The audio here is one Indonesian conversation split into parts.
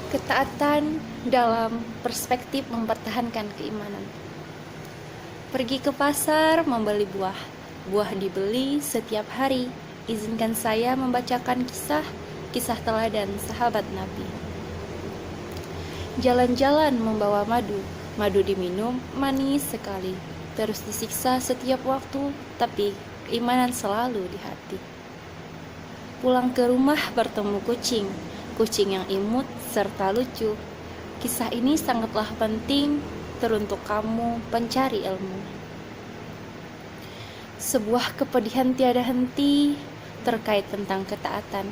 Ketaatan dalam perspektif mempertahankan keimanan. Pergi ke pasar membeli buah. Buah dibeli setiap hari. Izinkan saya membacakan kisah teladan sahabat Nabi. Jalan-jalan membawa madu. Madu diminum manis sekali. Terus disiksa setiap waktu, tapi keimanan selalu di hati. Pulang ke rumah bertemu kucing yang imut serta lucu. Kisah ini sangatlah penting teruntuk kamu pencari ilmu. Sebuah kepedihan tiada henti terkait tentang ketaatan.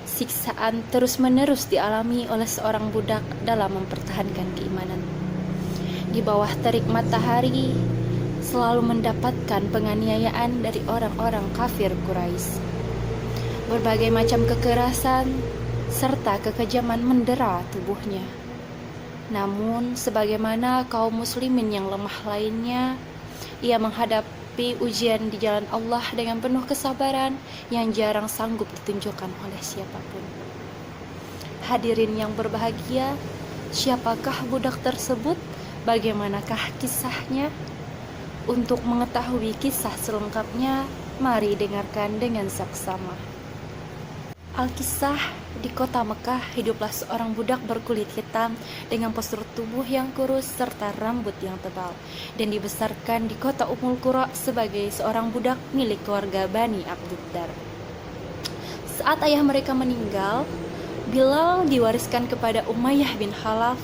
Siksaan terus-menerus dialami oleh seorang budak dalam mempertahankan keimanan. Di bawah terik matahari selalu mendapatkan penganiayaan dari orang-orang kafir Quraisy. Berbagai macam kekerasan serta kekejaman mendera tubuhnya. Namun, sebagaimana kaum muslimin yang lemah lainnya, ia menghadapi ujian di jalan Allah dengan penuh kesabaran yang jarang sanggup ditunjukkan oleh siapapun. Hadirin yang berbahagia, siapakah budak tersebut? Bagaimanakah kisahnya? Untuk mengetahui kisah selengkapnya, mari dengarkan dengan saksama. Al-Kisah, di kota Mekah hiduplah seorang budak berkulit hitam dengan postur tubuh yang kurus serta rambut yang tebal, dan dibesarkan di kota Ummul Qura sebagai seorang budak milik keluarga Bani Abdiddar. Saat ayah mereka meninggal, Bilal diwariskan kepada Umayyah bin Khalaf,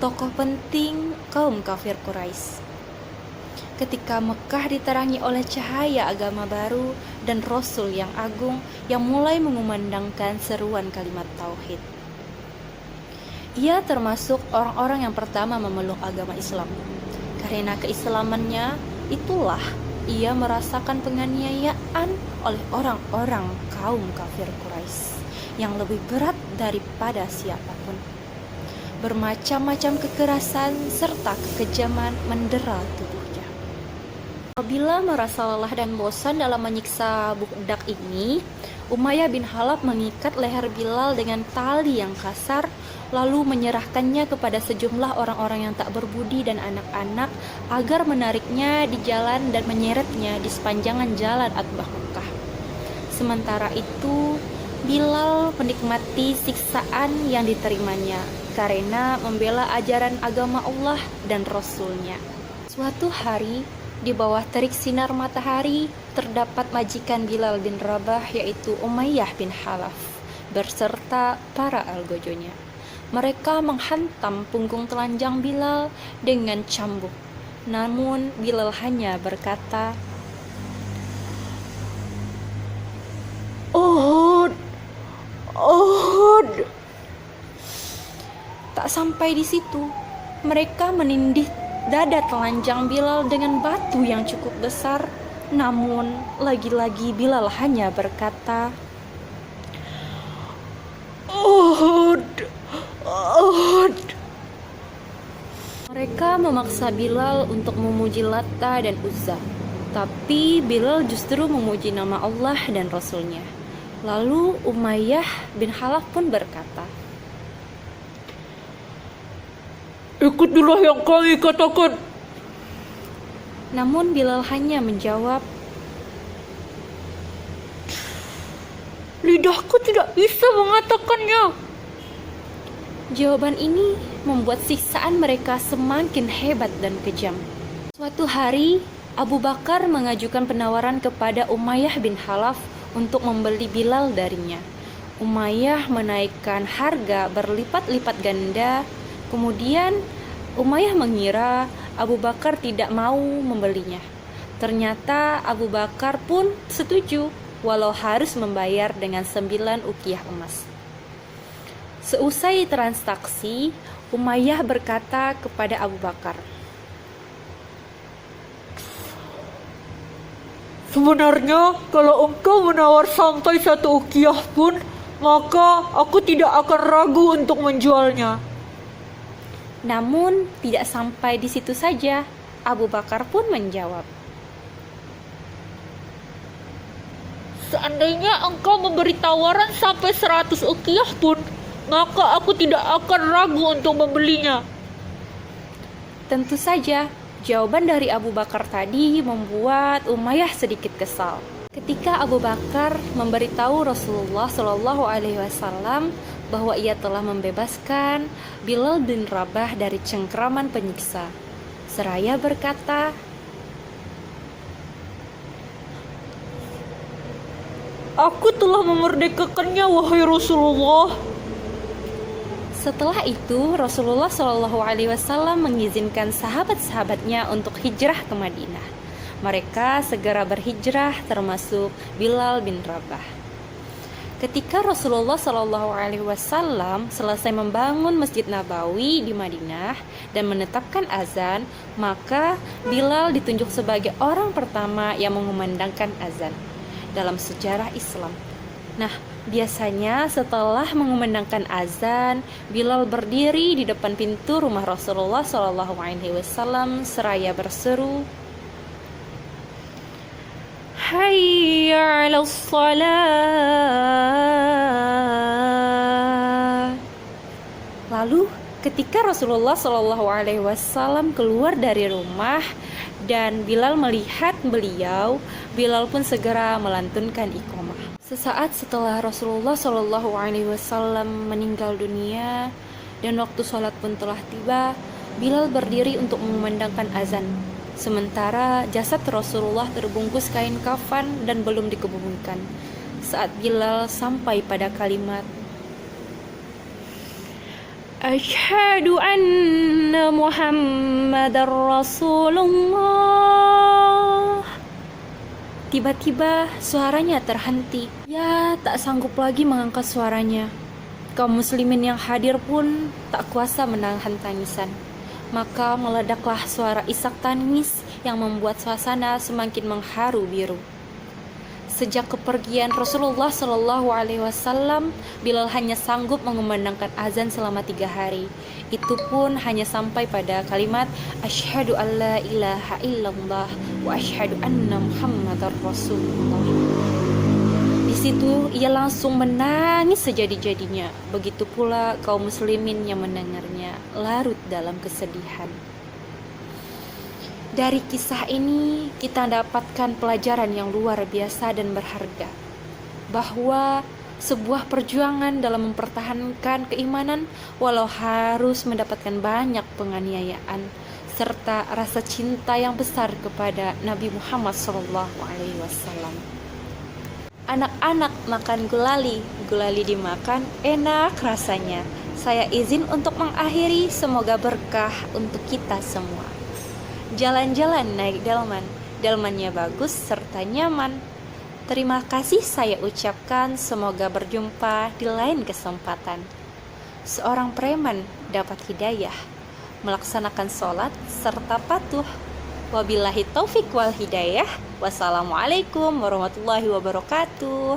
tokoh penting kaum kafir Quraisy. Ketika Mekah diterangi oleh cahaya agama baru dan Rasul yang agung yang mulai mengumandangkan seruan kalimat tauhid. Ia termasuk orang-orang yang pertama memeluk agama Islam. Karena keislamannya itulah ia merasakan penganiayaan oleh orang-orang kaum kafir Quraisy yang lebih berat daripada siapapun. Bermacam-macam kekerasan serta kekejaman mendera tubuhnya. Apabila merasa lelah dan bosan dalam menyiksa budak ini, Umayyah bin Khalaf mengikat leher Bilal dengan tali yang kasar, lalu menyerahkannya kepada sejumlah orang-orang yang tak berbudi dan anak-anak agar menariknya di jalan dan menyeretnya di sepanjangan jalan Atbah Mekah. Sementara itu, Bilal menikmati siksaan yang diterimanya karena membela ajaran agama Allah dan Rasul-Nya. Suatu hari, di bawah terik sinar matahari, terdapat majikan Bilal bin Rabah yaitu Umayyah bin Khalaf berserta para algojonya. Mereka menghantam punggung telanjang Bilal dengan cambuk. Namun Bilal hanya berkata, "Uhud, Uhud." Tak sampai di situ, mereka menindih dada telanjang Bilal dengan batu yang cukup besar. Namun lagi-lagi Bilal hanya berkata, "Uhud, Uhud." Mereka memaksa Bilal untuk memuji Lata dan Uzza, tapi Bilal justru memuji nama Allah dan Rasul-Nya. Lalu Umayyah bin Khalaf pun berkata, "Ikutilah yang kami katakan." Namun Bilal hanya menjawab, "Lidahku tidak bisa mengatakannya." Jawaban ini membuat siksaan mereka semakin hebat dan kejam. Suatu hari, Abu Bakar mengajukan penawaran kepada Umayyah bin Khalaf untuk membeli Bilal darinya. Umayyah menaikkan harga berlipat-lipat ganda. Kemudian Umayyah mengira Abu Bakar tidak mau membelinya. Ternyata Abu Bakar pun setuju walau harus membayar dengan 9 uqiyah emas. Seusai transaksi, Umayyah berkata kepada Abu Bakar, "Sebenarnya kalau engkau menawar sampai 1 uqiyah pun, maka aku tidak akan ragu untuk menjualnya." Namun tidak sampai di situ saja, Abu Bakar pun menjawab, "Seandainya engkau memberi tawaran sampai 100 uqiyah pun, maka aku tidak akan ragu untuk membelinya. Tentu saja, jawaban dari Abu Bakar tadi membuat Umayyah sedikit kesal. Ketika Abu Bakar memberitahu Rasulullah Shallallahu Alaihi Wasallam bahwa ia telah membebaskan Bilal bin Rabah dari cengkraman penyiksa, seraya berkata, "Aku telah memerdekakannya, wahai Rasulullah." Setelah itu, Rasulullah Shallallahu Alaihi Wasallam mengizinkan sahabat-sahabatnya untuk hijrah ke Madinah. Mereka segera berhijrah, termasuk Bilal bin Rabah. Ketika Rasulullah Shallallahu Alaihi Wasallam selesai membangun Masjid Nabawi di Madinah dan menetapkan azan, maka Bilal ditunjuk sebagai orang pertama yang mengumandangkan azan dalam sejarah Islam. Nah, biasanya setelah mengumandangkan azan, Bilal berdiri di depan pintu rumah Rasulullah Shallallahu Alaihi Wasallam seraya berseru, "Hayya 'alas shalah." Lalu, ketika Rasulullah Shallallahu Alaihi Wasallam keluar dari rumah dan Bilal melihat beliau, Bilal pun segera melantunkan iqamah. Sesaat setelah Rasulullah Shallallahu Alaihi Wasallam meninggal dunia dan waktu sholat pun telah tiba, Bilal berdiri untuk mengumandangkan azan. Sementara jasad Rasulullah terbungkus kain kafan dan belum dikebumikan. Saat Bilal sampai pada kalimat, "Asyhadu anna Muhammadar Rasulullah." Tiba-tiba suaranya terhenti. Ya, tak sanggup lagi mengangkat suaranya. Kaum muslimin yang hadir pun tak kuasa menahan tangisan. Maka meledaklah suara isak tangis yang membuat suasana semakin mengharu biru. Sejak kepergian Rasulullah Shallallahu Alaihi Wasallam, Bilal hanya sanggup mengumandangkan azan selama 3 hari. Itu pun hanya sampai pada kalimat "Asyhadu an la ilaha illallah wa asyhadu anna Muhammadar Rasulullah." Di situ ia langsung menangis sejadi-jadinya. Begitu pula kaum muslimin yang mendengarnya larut dalam kesedihan. Dari kisah ini kita dapatkan pelajaran yang luar biasa dan berharga, bahwa sebuah perjuangan dalam mempertahankan keimanan walau harus mendapatkan banyak penganiayaan serta rasa cinta yang besar kepada Nabi Muhammad SAW. Anak-anak makan gulali, gulali dimakan enak rasanya. Saya izin untuk mengakhiri, semoga berkah untuk kita semua. Jalan-jalan naik delman, delmannya bagus serta nyaman. Terima kasih saya ucapkan, semoga berjumpa di lain kesempatan. Seorang preman dapat hidayah, melaksanakan sholat serta patuh. Wabillahi taufik wal hidayah. Wassalamualaikum warahmatullahi wabarakatuh.